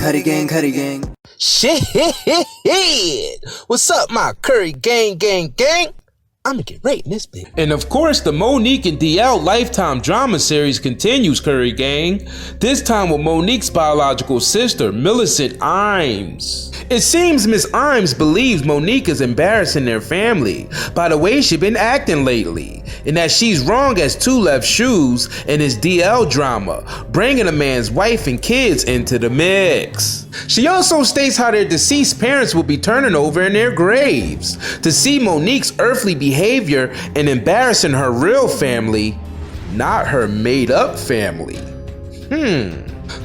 Curry gang, Curry gang. Shit! What's up, my Curry gang? I'ma get right in this bitch. And of course, the Monique and DL Lifetime drama series continues, Curry gang. This time with Monique's biological sister, Millicent Imes. It seems Miss Imes believes Monique is embarrassing their family by the way she's been acting lately, and that she's wrong as two left shoes in this DL drama, bringing a man's wife and kids into the mix. She also states how their deceased parents will be turning over in their graves to see Monique's earthly behavior and embarrassing her real family, not her made-up family.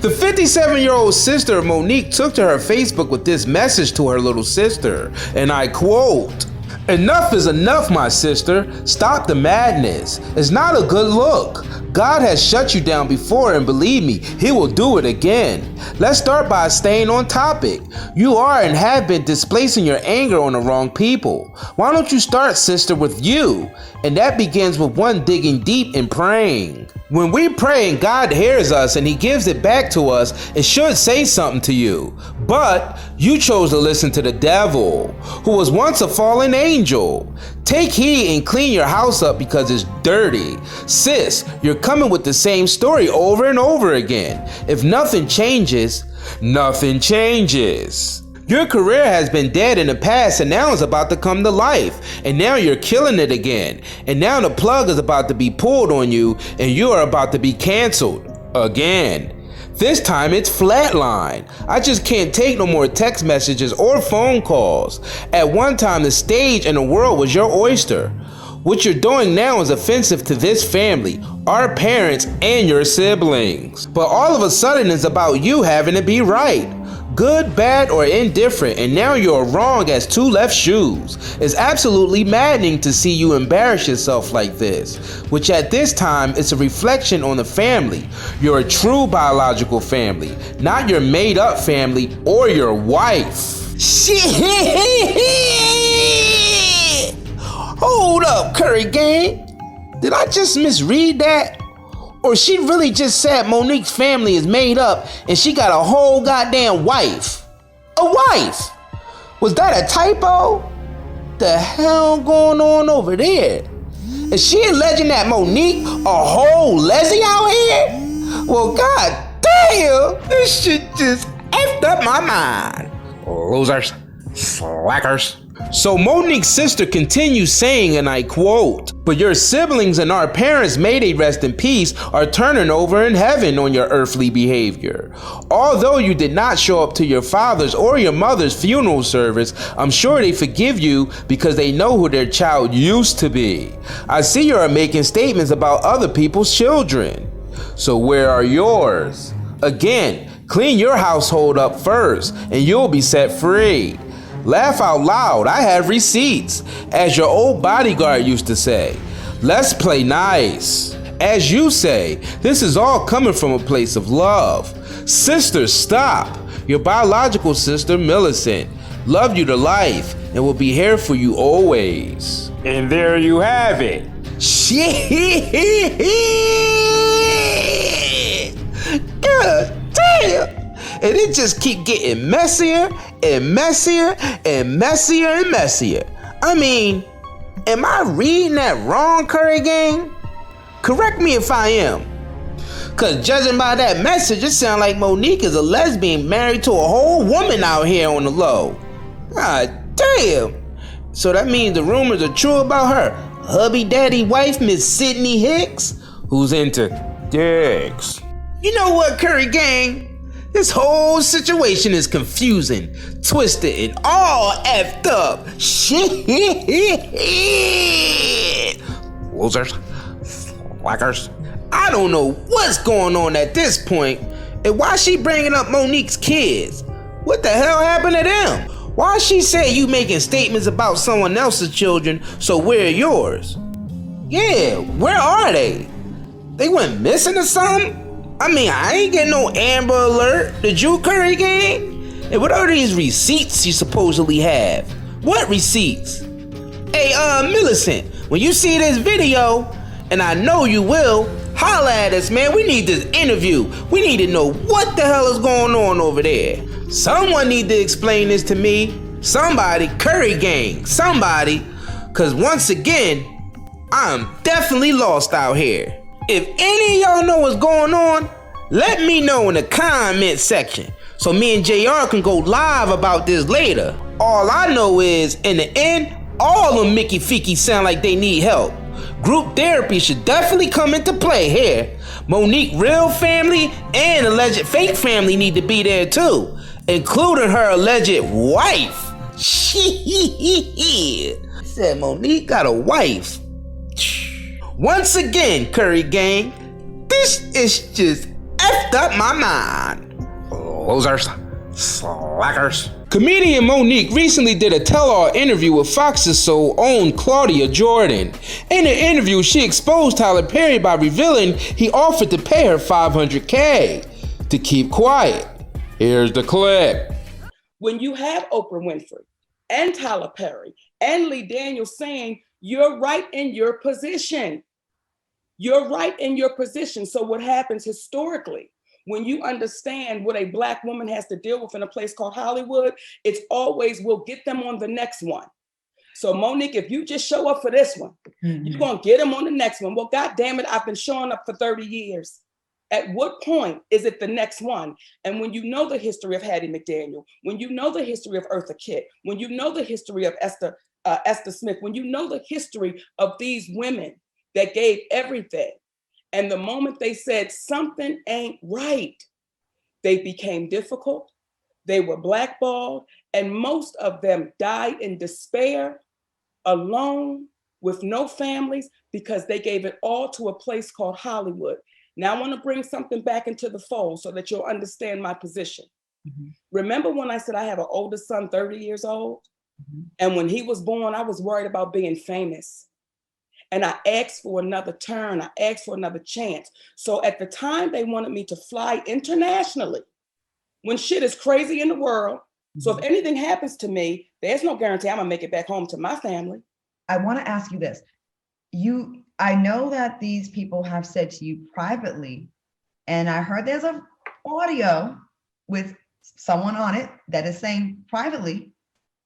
The 57-year-old sister of Monique took to her Facebook with this message to her little sister, and I quote, "Enough is enough, my sister. Stop the madness. It's not a good look. God has shut you down before, and believe me, he will do it again. Let's start by staying on topic. You are and have been displacing your anger on the wrong people. Why don't you start, sister, with you? And that begins with one digging deep and praying. When we pray and God hears us and he gives it back to us, it should say something to you. But you chose to listen to the devil, who was once a fallen angel. Take heed and clean your house up because it's dirty. Sis, you're coming with the same story over and over again. If nothing changes, nothing changes. Your career has been dead in the past and now it's about to come to life. And now you're killing it again. And now the plug is about to be pulled on you and you are about to be canceled again. This time it's flatline. I just can't take no more text messages or phone calls. At one time the stage and the world was your oyster. What you're doing now is offensive to this family, our parents, and your siblings. But all of a sudden it's about you having to be right. Good, bad, or indifferent, and now you're wrong as two left shoes. It's absolutely maddening to see you embarrass yourself like this, which at this time is a reflection on the family. You're a true biological family, not your made-up family or your wife. Shit! Hold up, Curry gang. Did I just misread that? Or she really just said Monique's family is made up and she got a whole goddamn wife? A wife? Was that a typo? The hell going on over there? Is she alleging that Monique a whole lesbian out here? Well, god damn, this shit just effed up my mind. Losers, slackers. So Monique's sister continues saying, and I quote, "But your siblings and our parents, may they rest in peace, are turning over in heaven on your earthly behavior. Although you did not show up to your father's or your mother's funeral service, I'm sure they forgive you because they know who their child used to be. I see you are making statements about other people's children. So where are yours? Again, clean your household up first and you'll be set free. Laugh out loud, I have receipts, as your old bodyguard used to say. Let's play nice. As you say, this is all coming from a place of love. Sister, stop. Your biological sister, Millicent, loved you to life and will be here for you always." And there you have it. Shit! God damn! And it just keep getting messier and messier and messier and messier. I mean, am I reading that wrong, Curry gang? Correct me if I am. Cause judging by that message, it sounds like Monique is a lesbian married to a whole woman out here on the low. God damn. So that means the rumors are true about her hubby daddy wife, Miss Sydney Hicks, who's into dicks. You know what, Curry gang? This whole situation is confusing, twisted, and all effed up. Shit. Losers. Slackers. I don't know what's going on at this point, and why she bringing up Monique's kids. What the hell happened to them? Why she say you making statements about someone else's children, so where are yours? Yeah, where are they? They went missing or something? I mean, I ain't getting no Amber Alert. Did you, Curry gang? And what are these receipts you supposedly have? What receipts? Hey, Millicent, when you see this video, and I know you will, holla at us, man. We need this interview. We need to know what the hell is going on over there. Someone need to explain this to me. Somebody, Curry Gang, somebody. Cause once again, I'm definitely lost out here. If any of y'all know what's going on, let me know in the comment section so me and JR can go live about this later. All I know is, in the end, all them Mickey Feeky sound like they need help. Group therapy should definitely come into play here. Monique real family and alleged fake family need to be there too, including her alleged wife. Shit. Said Monique got a wife. Once again, Curry Gang, this is just effed up my mind. Losers. Slackers. Comedian Monique recently did a tell-all interview with Fox's Soul own Claudia Jordan. In the interview, she exposed Tyler Perry by revealing he offered to pay her $500K to keep quiet. Here's the clip. When you have Oprah Winfrey and Tyler Perry and Lee Daniels saying, you're right in your position. You're right in your position. So what happens historically, when you understand what a Black woman has to deal with in a place called Hollywood, it's always, we'll get them on the next one. So Monique, if you just show up for this one, you're gonna get them on the next one. Well, God damn it, I've been showing up for 30 years. At what point is it the next one? And when you know the history of Hattie McDaniel, when you know the history of Eartha Kitt, when you know the history of Esther Smith, when you know the history of these women that gave everything, and the moment they said something ain't right, they became difficult, they were blackballed, and most of them died in despair, alone, with no families, because they gave it all to a place called Hollywood. Now I want to bring something back into the fold so that you'll understand my position. Remember when I said I have an older son, 30 years old? And when he was born, I was worried about being famous. And I asked for another turn. I asked for another chance. So at the time they wanted me to fly internationally, when shit is crazy in the world. So if anything happens to me, there's no guarantee I'm gonna make it back home to my family. I want to ask you this. I know that these people have said to you privately, and I heard there's an audio with someone on it that is saying privately,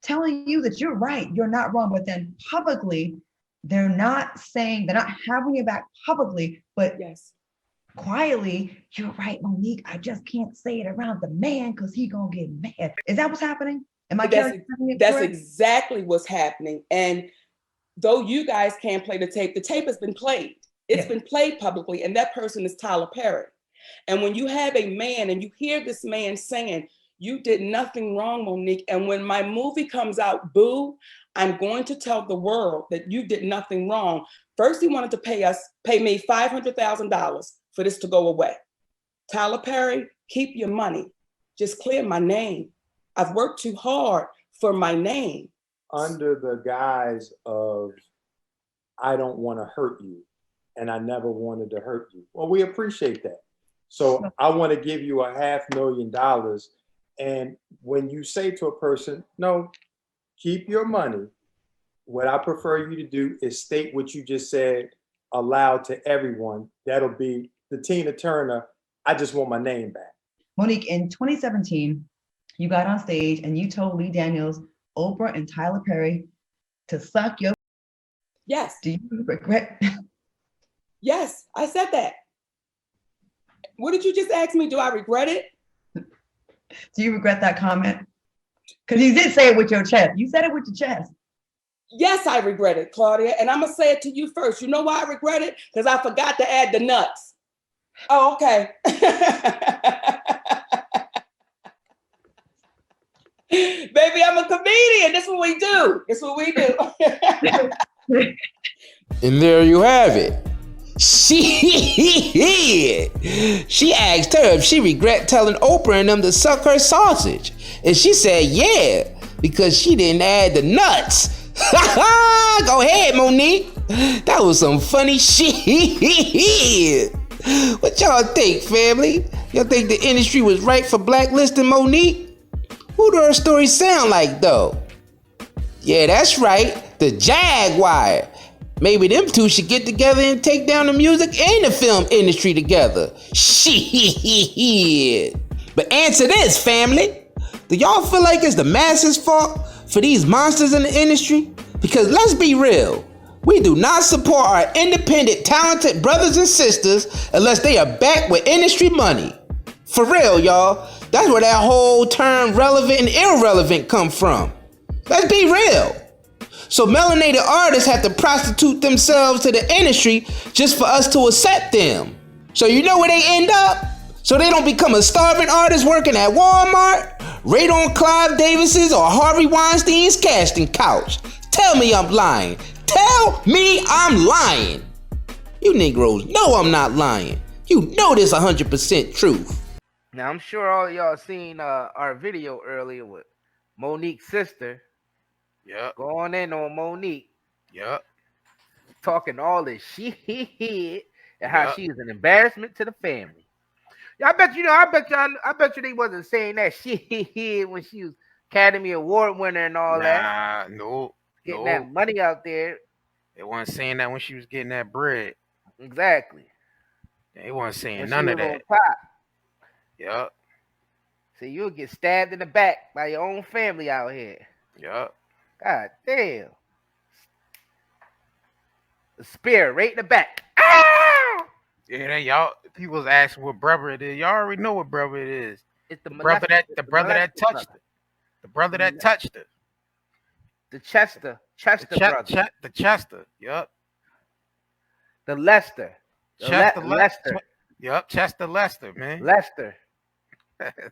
telling you that you're right, you're not wrong, but then publicly, they're not having your back publicly, but yes, quietly, you're right, Monique, I just can't say it around the man because he gonna get mad. Is that what's happening? That's exactly what's happening. And though you guys can't play the tape has been played. It's been played publicly, and that person is Tyler Perry. And when you have a man and you hear this man saying, you did nothing wrong, Monique, and when my movie comes out, boo, I'm going to tell the world that you did nothing wrong. First, he wanted to pay me $500,000 for this to go away. Tyler Perry, keep your money. Just clear my name. I've worked too hard for my name. Under the guise of, I don't want to hurt you, and I never wanted to hurt you. Well, we appreciate that. So I want to give you $500,000. And when you say to a person, no, keep your money, what I prefer you to do is state what you just said aloud to everyone. That'll be the Tina Turner, I just want my name back. Monique, in 2017, you got on stage and you told Lee Daniels, Oprah and Tyler Perry to suck your. Yes. Do you regret? Yes, I said that. What did you just ask me? Do I regret it? Do you regret that comment? Because you did say it with your chest. You said it with your chest. Yes, I regret it, Claudia. And I'm going to say it to you first. You know why I regret it? Because I forgot to add the nuts. Oh, okay. Baby, I'm a comedian. This is what we do. This is what we do. And there you have it. She asked her if she regret telling Oprah and them to suck her sausage. And she said, yeah, because she didn't add the nuts. Go ahead, Monique. That was some funny shit. What y'all think, family? Y'all think the industry was right for blacklisting Monique? Who do her story sound like, though? Yeah, that's right. The Jaguar. Maybe them two should get together and take down the music and the film industry together. Shit. But answer this, family. Do y'all feel like it's the masses' fault for these monsters in the industry? Because let's be real, we do not support our independent, talented brothers and sisters unless they are backed with industry money. For real, y'all. That's where that whole term relevant and irrelevant come from. Let's be real. So melanated artists have to prostitute themselves to the industry just for us to accept them. So you know where they end up? So they don't become a starving artist working at Walmart, right on Clive Davis's or Harvey Weinstein's casting couch. Tell me I'm lying. Tell me I'm lying. You Negroes know I'm not lying. You know this 100% truth. Now, I'm sure all of y'all seen our video earlier with Monique's sister. Yep. Going in on Monique. Yep. Talking all this shit and how she is an embarrassment to the family. Yeah, I bet you they wasn't saying that shit when she was Academy Award winner and all that. No. Getting that money out there. They wasn't saying that when she was getting that bread. Exactly. They wasn't saying when none of that. Yep. So you'll get stabbed in the back by your own family out here. Yep. God damn. The spear right in the back. Ah! Yeah, y'all people was asking what brother it is. Y'all already know what brother it is. It's the brother that touched her. The brother that touched her. The Chester brother. The Chester. Yep. The Lester. Lester. Yep, Chester Lester, man. Lester.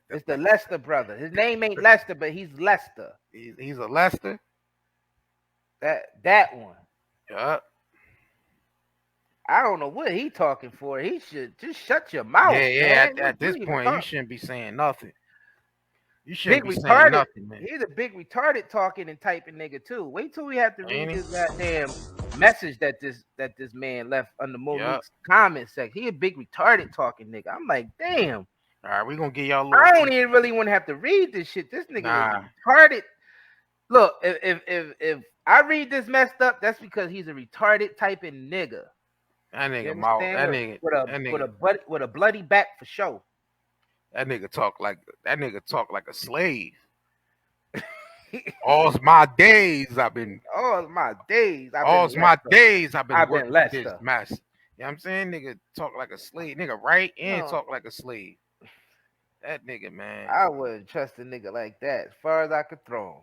It's the Lester brother. His name ain't Lester, but he's Lester. He's a Lester. That one. Yep. I don't know what he talking for. He should just shut your mouth. Yeah. Man. At this point, you shouldn't be saying nothing. You shouldn't be saying nothing, man. He's a big retarded talking and typing nigga too. Wait till we have to read this goddamn message that this man left under Monique's comment section. He a big retarded talking nigga. I'm like, damn. All right, we're gonna get y'all. I don't even really want to have to read this shit. This nigga is retarded. Look, if I read this messed up, that's because he's a retarded typing nigga. That nigga mouth. That nigga with a bloody back for show. That nigga talk like a slave. All my days I've been working this mess. You know what I'm saying? Nigga talk like a slave. Nigga write and talk like a slave. That nigga, man. I wouldn't trust a nigga like that as far as I could throw him.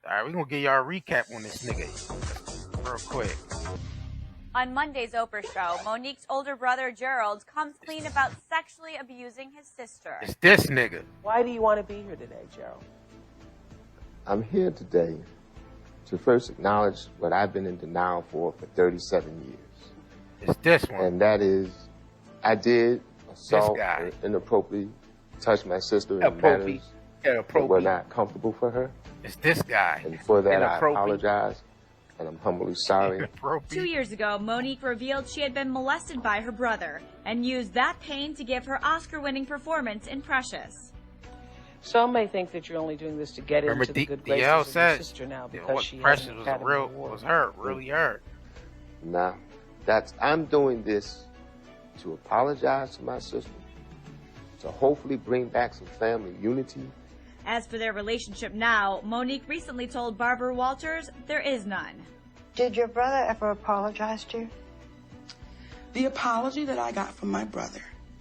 All right, we're going to give y'all a recap on this nigga real quick. On Monday's Oprah show, Monique's older brother, Gerald, comes clean about sexually abusing his sister. It's this nigga. Why do you want to be here today, Gerald? I'm here today to first acknowledge what I've been in denial for 37 years. It's this one. And that is, I did assault and inappropriately touch my sister in manners that were not comfortable for her. It's this guy. And for that, I apologize, and I'm humbly sorry. 2 years ago, Monique revealed she had been molested by her brother and used that pain to give her Oscar-winning performance in Precious. Some may think that you're only doing this to get into the good graces of your sister now because she Precious was her, really her. Nah, I'm doing this to apologize to my sister, to hopefully bring back some family unity. As for their relationship now, Monique recently told Barbara Walters there is none. Did your brother ever apologize to you? The apology that I got from my brother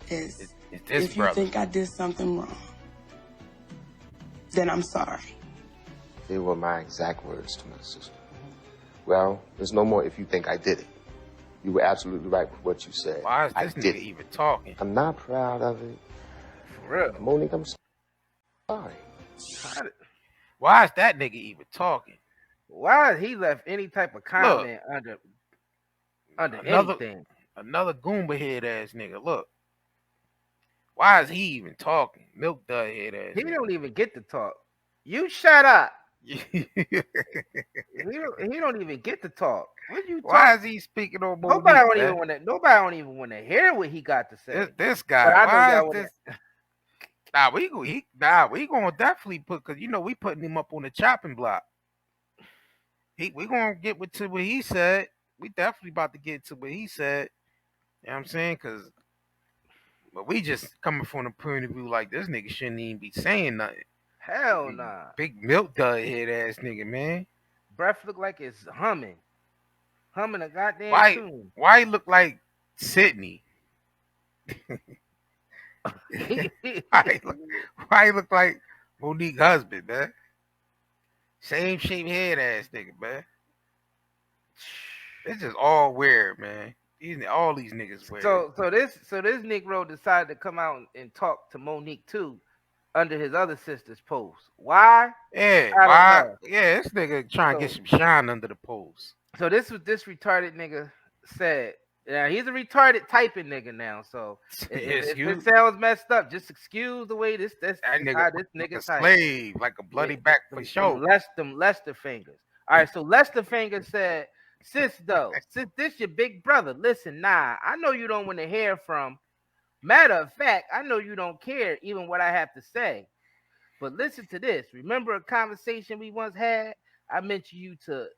is, if you think I did something wrong, then I'm sorry. They were my exact words to my sister. Well, there's no more if you think I did it. You were absolutely right with what you said. Why is this nigga even talking? I'm not proud of it. For real? Monique, I'm sorry. Why is that nigga even talking? Why has he left any type of comment under anything? Another Goomba head ass nigga. Look. Why is he even talking? Milk dud head ass. He don't even get to talk. You shut up. he don't even get to talk. What you? Why is he speaking on Monique? Nobody don't even want to hear what he got to say. This guy. Why is this? We gonna definitely put, cause you know we putting him up on the chopping block. We gonna get to what he said. We definitely about to get to what he said. You know what I'm saying? Cause But we just coming from the point of view like this nigga shouldn't even be saying nothing. Hell nah. Big milk dud head ass nigga, man. Breath look like it's humming a goddamn tune. Why he look like Sydney? why he look like Monique husband, man? Same shape head ass nigga, man. It's just all weird, man. All these niggas weird. So this Negro decided to come out and talk to Monique too, under his other sister's post. Why? Yeah, why? Yeah, this nigga trying to get some shine under the post. So this was this retarded nigga said. Yeah, he's a retarded typing nigga now. So if it sounds messed up, just excuse the way this nigga slave like a bloody back for sure. Lester fingers. All right, so Lester fingers said, sis this your big brother. Listen, nah, I know you don't want to hear from. Matter of fact, I know you don't care even what I have to say. But listen to this. Remember a conversation we once had? I mentioned you to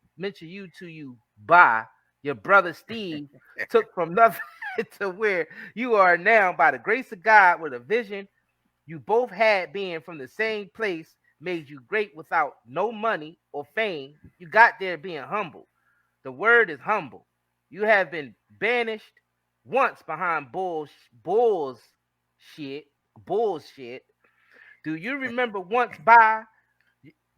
you by your brother Steve took from nothing to where you are now by the grace of God with a vision you both had, being from the same place made you great without no money or fame. You got there being humble. The word is humble. You have been banished once behind bullshit. Do you remember once by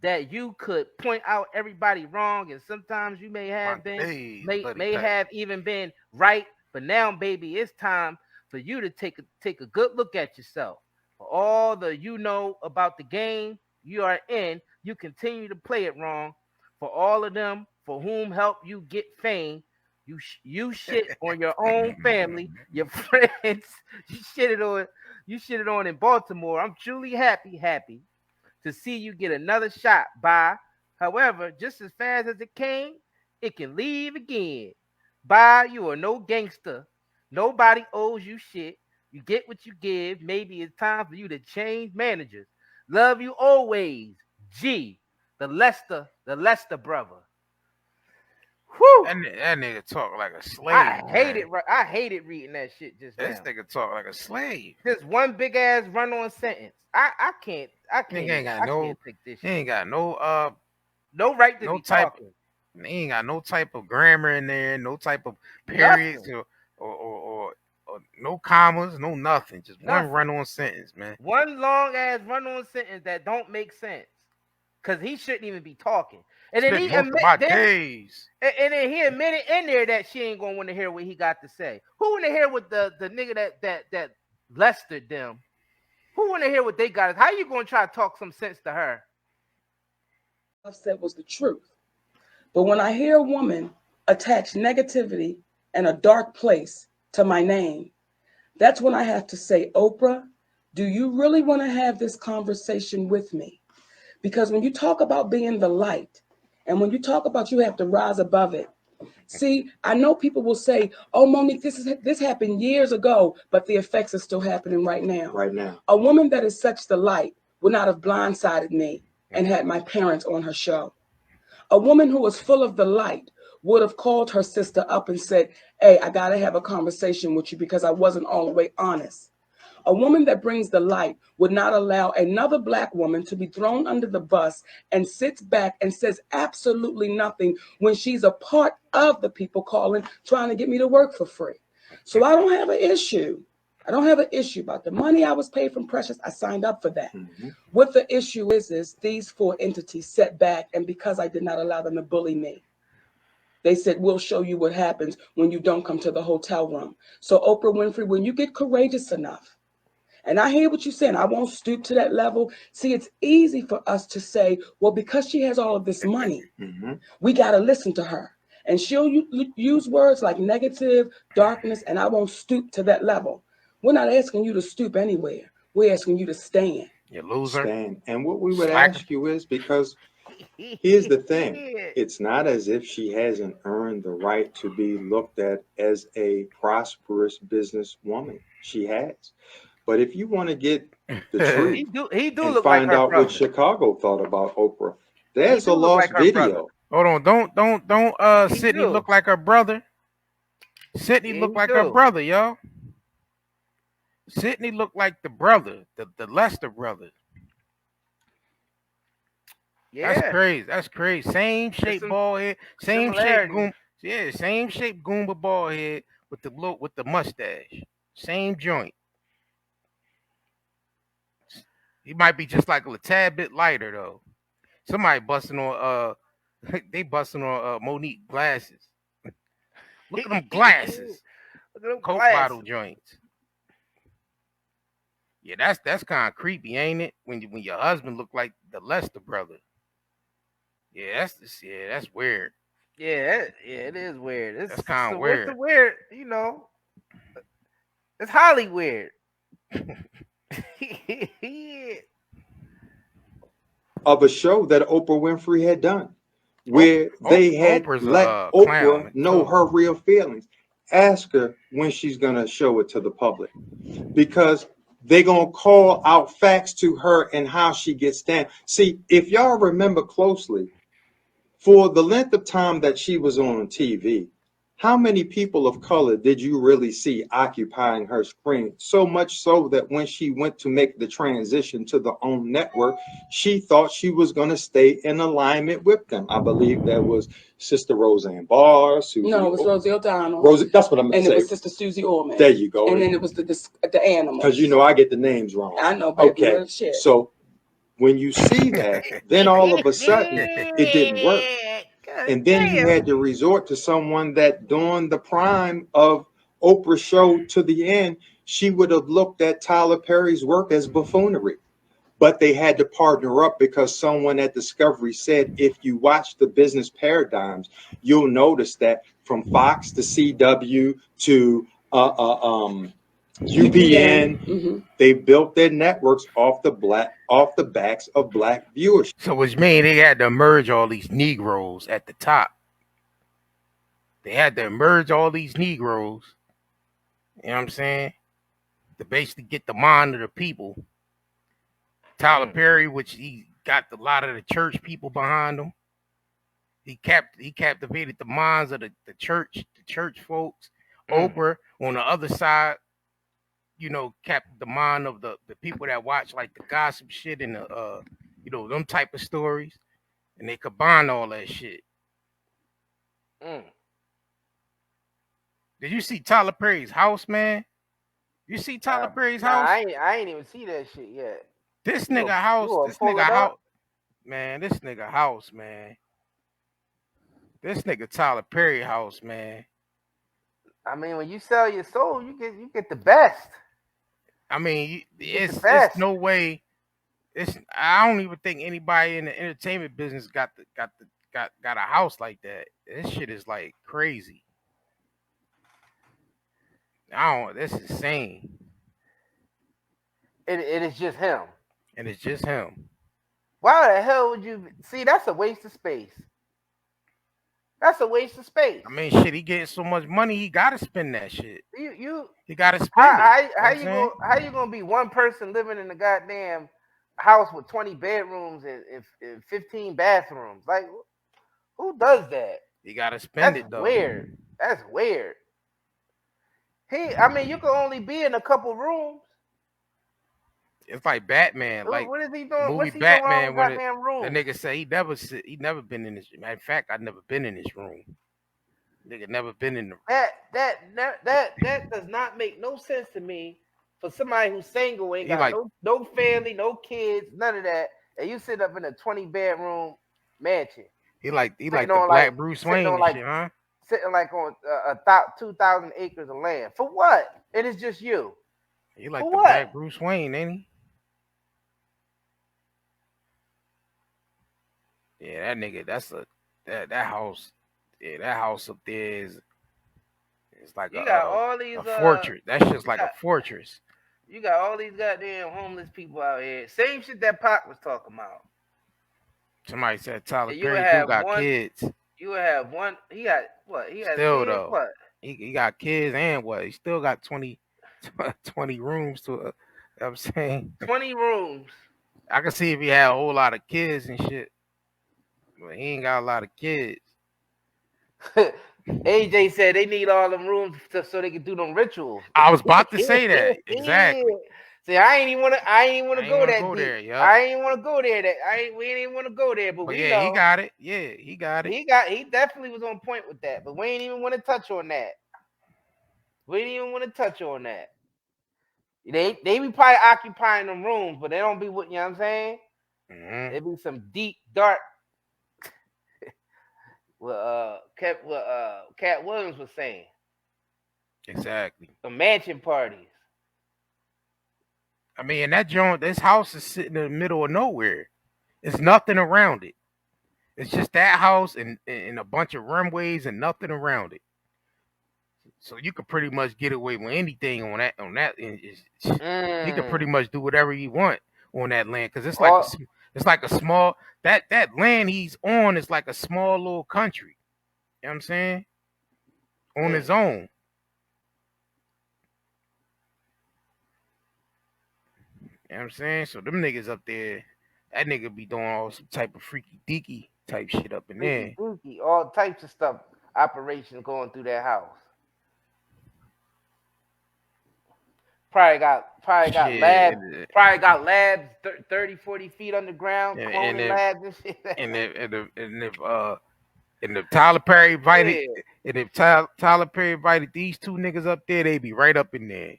that you could point out everybody wrong, and sometimes you may have have even been right, but now, baby, it's time for you to take a good look at yourself. For all the about the game you are in, you continue to play it wrong. For all of them for whom help you get fame, you shit on your own family, your friends. You shitted on in Baltimore. I'm truly happy to see you get another shot by. However, just as fast as it came, it can leave again. By, you are no gangster. Nobody owes you shit. You get what you give. Maybe it's time for you to change managers. Love you always. G, the Lester brother. Whew. That nigga talk like a slave. I hated reading that shit just now. This nigga talk like a slave. Just one big ass run-on sentence. I can't. Nigga ain't got take this shit. He ain't got no right to be talking. He ain't got no type of grammar in there, no type of periods or no commas, no nothing. Just one run-on sentence, man. One long ass run-on sentence that don't make sense. Cause he shouldn't even be talking. And then he admitted in there that she ain't gonna want to hear what he got to say. Who want to hear what the nigga that Lester them? Who want to hear what they got? How you gonna try to talk some sense to her? I said was the truth. But when I hear a woman attach negativity and a dark place to my name, that's when I have to say, Oprah, do you really want to have this conversation with me? Because when you talk about being the light, and when you talk about you have to rise above it, see, I know people will say, oh, Monique, this happened years ago, but the effects are still happening right now. Right now. A woman that is such the light would not have blindsided me and had my parents on her show. A woman who was full of the light would have called her sister up and said, hey, I got to have a conversation with you because I wasn't all the way honest. A woman that brings the light would not allow another Black woman to be thrown under the bus and sits back and says absolutely nothing when she's a part of the people calling, trying to get me to work for free. So I don't have an issue. I don't have an issue about the money I was paid from Precious. I signed up for that. Mm-hmm. What the issue is these four entities set back, and because I did not allow them to bully me, they said, we'll show you what happens when you don't come to the hotel room. So Oprah Winfrey, when you get courageous enough, and I hear what you're saying, I won't stoop to that level. See, it's easy for us to say, well, because she has all of this money, we got to listen to her. And she'll use words like negative, darkness, and I won't stoop to that level. We're not asking you to stoop anywhere. We're asking you to stand. You loser. Stand. And what we would ask you is, because here's the thing. It's not as if she hasn't earned the right to be looked at as a prosperous businesswoman. She has. But if you want to get the truth he do and look find like out brother. what Chicago thought about Oprah, there's a lost video. Hold on, don't Sydney look like her brother? Sydney look like her brother, y'all. Sidney looked like the brother, the Lester brother. Yeah. That's crazy. That's crazy. Same shape bald head. Same shape goon. Yeah, same shape Goomba bald head with the mustache. Same joint. He might be just like a tad bit lighter though. Somebody busting on they busting on Monique glasses. Look at them glasses. Look at them Coke glasses. bottle joints. Yeah, that's kind of creepy, ain't it? When your husband look like the Lester brother. Yeah, that's weird. Yeah, it is weird. That's kind of weird. It's weird, It's highly weird. Of a show that Oprah Winfrey had done, where they had let Oprah know her real feelings. Ask her when she's gonna show it to the public, because they're gonna call out facts to her and how she gets down. See, if y'all remember closely, for the length of time that she was on TV, how many people of color did you really see occupying her screen? So much so that when she went to make the transition to the OWN network, she thought she was going to stay in alignment with them. I believe that was Sister Roseanne Barr. No, it was Rosie O'Donnell. That's what I'm going to say. And it was Sister Susie Orman. There you go. And then it was the animals. Because I get the names wrong. I know, baby. Okay, so when you see that, then all of a sudden it didn't work. And then you had to resort to someone that during the prime of Oprah's show to the end, she would have looked at Tyler Perry's work as buffoonery. But they had to partner up because someone at Discovery said, if you watch the business paradigms, you'll notice that from Fox to CW to UPN, they built their networks off the backs of black viewers. So which means they had to merge all these Negroes at the top. They had to merge all these Negroes, you know what I'm saying, to basically get the mind of the people. Tyler Perry, which he got a lot of the church people behind him. He captivated the minds of the church folks. Oprah on the other side, kept the mind of the people that watch like the gossip shit and them type of stories, and they combined all that shit. Did you see Tyler Perry's house, man? You see Tyler Perry's house? I ain't even see that shit yet. This nigga house, man. This nigga house, man. This nigga Tyler Perry house, man. I mean, when you sell your soul, you get the best. I mean, it's no way. I don't even think anybody in the entertainment business got a house like that. This shit is like crazy. That's insane. It is just him. And it's just him. Why the hell would you see? That's a waste of space. That's a waste of space. I mean, shit, he getting so much money, he gotta spend that shit. He gotta spend it. How you gonna be one person living in a goddamn house with 20 bedrooms and 15 bathrooms? Like, who does that? You gotta spend it though. Weird. That's weird. You can only be in a couple rooms. It's like Batman. What is he doing? Movie What's he Batman doing goddamn room? The nigga say he never been in this. Matter of fact, I've never been in this room. Nigga never been in the that does not make no sense to me for somebody who's single, ain't got no family, no kids, none of that, and you sit up in a 20-bedroom mansion. He like the Black Bruce Wayne and shit, huh? Sitting like on 2,000 acres of land. For what? It is just you. He like the Black Bruce Wayne, ain't he? Yeah, that nigga, that house. Yeah, that house up there is like a fortress. That shit's like a fortress. You got all these goddamn homeless people out here. Same shit that Pac was talking about. Somebody said Tyler Perry got kids. You would have one. He got what? He got still kids, though. What? He got kids and what? He still got 20 rooms to. You know what I'm saying 20 rooms. I can see if he had a whole lot of kids and shit, but he ain't got a lot of kids. AJ said they need all them rooms so they can do them rituals. I was about to say that. Exactly. See, I ain't even wanna go that deep. There, yep. I ain't wanna go there. We ain't even wanna go there. But we yeah, know he got it. Yeah, he got it. He definitely was on point with that. But we ain't even want to touch on that. We didn't even want to touch on that. They be probably occupying them rooms, but they don't be what, you know what I'm saying? Mm-hmm. There be some deep, dark. Cat Williams was saying. Exactly. The mansion parties. I mean, this house is sitting in the middle of nowhere. There's nothing around it. It's just that house and a bunch of runways and nothing around it. So you could pretty much get away with anything on that. You could pretty much do whatever you want on that land, because it's like a small that land he's on is like a small little country. You know what I'm saying? On his own. You know what I'm saying? So them niggas up there, that nigga be doing all some type of freaky deaky type shit up in there. All types of stuff, operations going through that house. Probably got labs. Probably got labs 30, 40 feet underground, cloning labs and shit. And if Tyler Perry invited, Tyler Perry invited these two niggas up there, they be right up in there.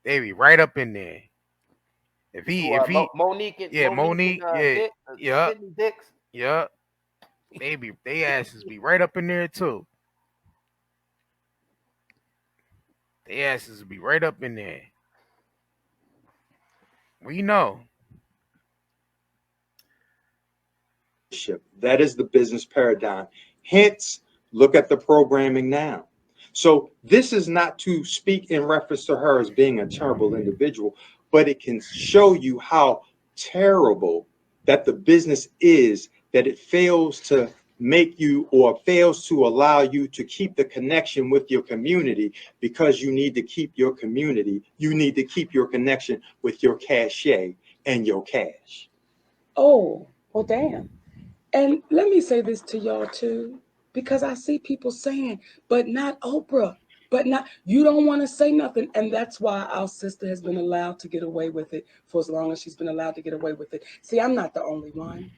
They be right up in there. If he Monique, Sydney Dix. Yeah. They asses be right up in there too. They asses be right up in there. We know. That is the business paradigm. Hence, look at the programming now. So this is not to speak in reference to her as being a terrible individual, but it can show you how terrible that the business is, that it fails to make you or fails to allow you to keep the connection with your community, because you need to keep your community. You need to keep your connection with your cachet and your cash. Oh, well, damn. And let me say this to y'all too, because I see people saying, but not Oprah, but not, you don't want to say nothing. And that's why our sister has been allowed to get away with it for as long as she's been allowed to get away with it. See, I'm not the only one.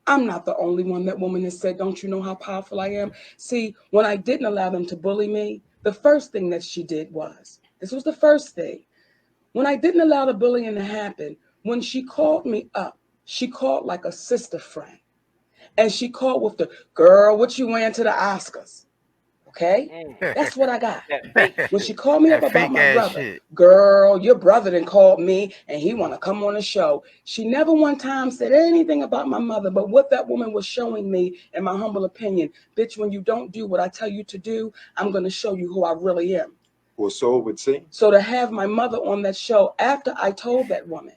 I'm not the only one. That woman has said, don't you know how powerful I am? See, when I didn't allow them to bully me, the first thing that she did was, this was the first thing. When I didn't allow the bullying to happen, when she called me up, she called like a sister friend. And she called with the, girl, what you wearing to the Oscars? Okay? That's what I got. When she called me up about my brother, shit. Girl, your brother done called me and he want to come on the show. She never one time said anything about my mother, but what that woman was showing me, in my humble opinion, bitch, when you don't do what I tell you to do, I'm going to show you who I really am. Well, so it would seem. So to have my mother on that show after I told that woman,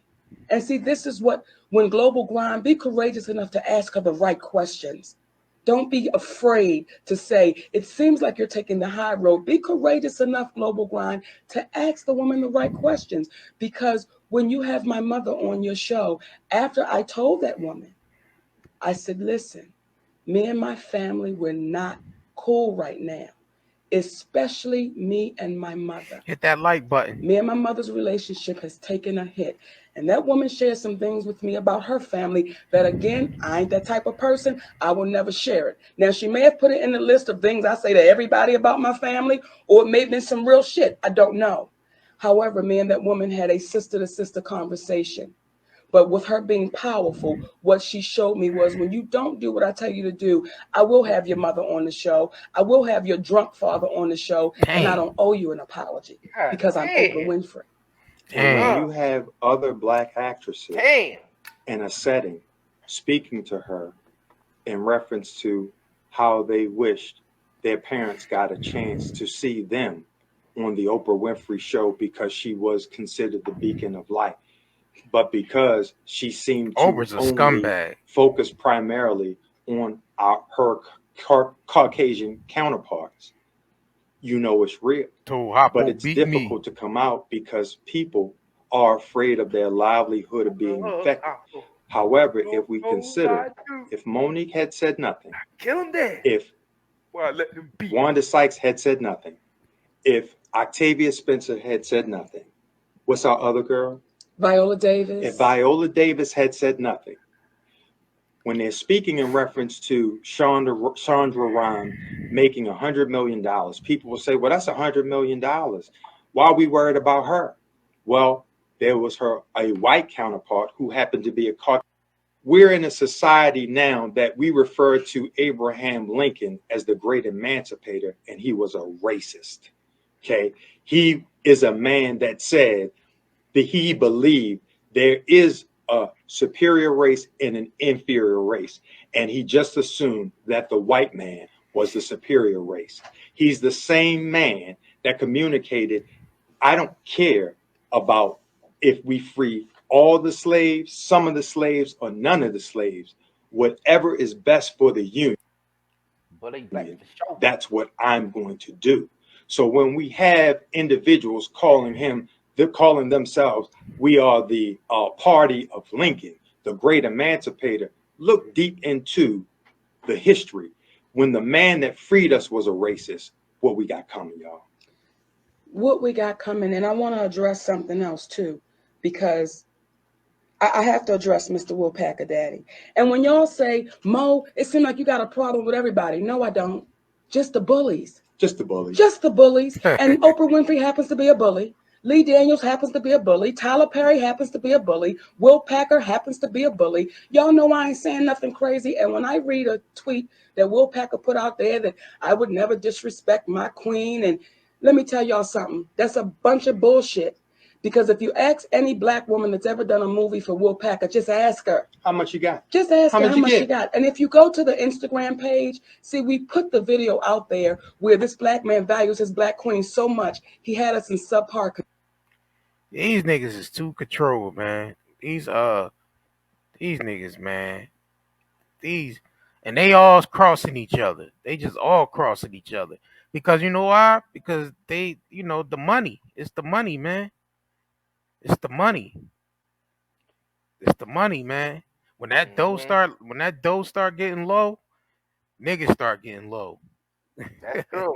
and see, this is what, when Global Grind, be courageous enough to ask her the right questions. Don't be afraid to say, it seems like you're taking the high road. Be courageous enough, Global Grind, to ask the woman the right questions. Because when you have my mother on your show, after I told that woman, I said, listen, me and my family, we're not cool right now. Especially me and my mother. Hit that like button. Me and my mother's relationship has taken a hit. And that woman shared some things with me about her family that, again, I ain't that type of person. I will never share it. Now, she may have put it in the list of things I say to everybody about my family, or it may have been some real shit. I don't know. However, me and that woman had a sister-to-sister conversation. But with her being powerful, what she showed me was, when you don't do what I tell you to do, I will have your mother on the show. I will have your drunk father on the show. Damn. And I don't owe you an apology because I'm Oprah Winfrey. And when you have other Black actresses in a setting speaking to her in reference to how they wished their parents got a chance to see them on the Oprah Winfrey show because she was considered the beacon of light. But because she seemed to only focus primarily on her Caucasian counterparts, you know it's real. But it's difficult to come out because people are afraid of their livelihood of being infected. However, if we consider, if Monique had said nothing, if Well, let them beat. Wanda Sykes had said nothing. If Octavia Spencer had said nothing, what's our other girl? Viola Davis. If Viola Davis had said nothing, when they're speaking in reference to Chandra Rhimes making $100 million, people will say, well, that's $100 million. Why are we worried about her? Well, there was a white counterpart who happened to be a Caucasian. We're in a society now that we refer to Abraham Lincoln as the great emancipator, and he was a racist. Okay. He is a man that said that he believed there is a superior race and an inferior race. And he just assumed that the white man was the superior race. He's the same man that communicated, I don't care about if we free all the slaves, some of the slaves, or none of the slaves. Whatever is best for the union, that's what I'm going to do. So when we have individuals they're calling themselves, we are the party of Lincoln, the great emancipator. Look deep into the history. When the man that freed us was a racist, what we got coming, y'all? What we got coming, and I want to address something else too, because I have to address Mr. Will Packer Daddy. And when y'all say, Mo, it seems like you got a problem with everybody. No, I don't. Just the bullies. Just the bullies. Just the bullies. And Oprah Winfrey happens to be a bully. Lee Daniels happens to be a bully. Tyler Perry happens to be a bully. Will Packer happens to be a bully. Y'all know I ain't saying nothing crazy. And when I read a tweet that Will Packer put out there that I would never disrespect my queen, and let me tell y'all something, that's a bunch of bullshit. Because if you ask any black woman that's ever done a movie for Will Packer, just ask her. How much you got? Just ask her how much she got. And if you go to the Instagram page, see, we put the video out there where this black man values his black queen so much, he had us in subpar. These niggas is too controlled, man. These niggas, man. And they all crossing each other. They just all crossing each other. Because you know why? Because they, the money. It's the money, man. It's the money. It's the money, man. When that dough start getting low, niggas start getting low. That's true.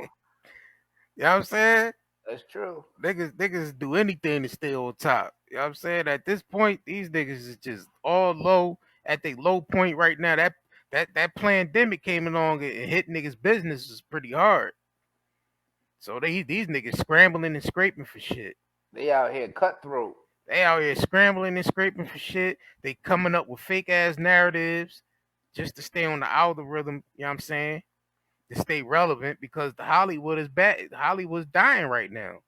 You know what I'm saying? That's true. Niggas do anything to stay on top. You know what I'm saying? At this point, these niggas is just all low at their low point right now. That pandemic came along and hit niggas' business is pretty hard. So these niggas scrambling and scraping for shit. They out here cutthroat. They out here scrambling and scraping for shit. They coming up with fake ass narratives just to stay on the algorithm, you know what I'm saying? To stay relevant, because the Hollywood is bad. Hollywood's dying right now.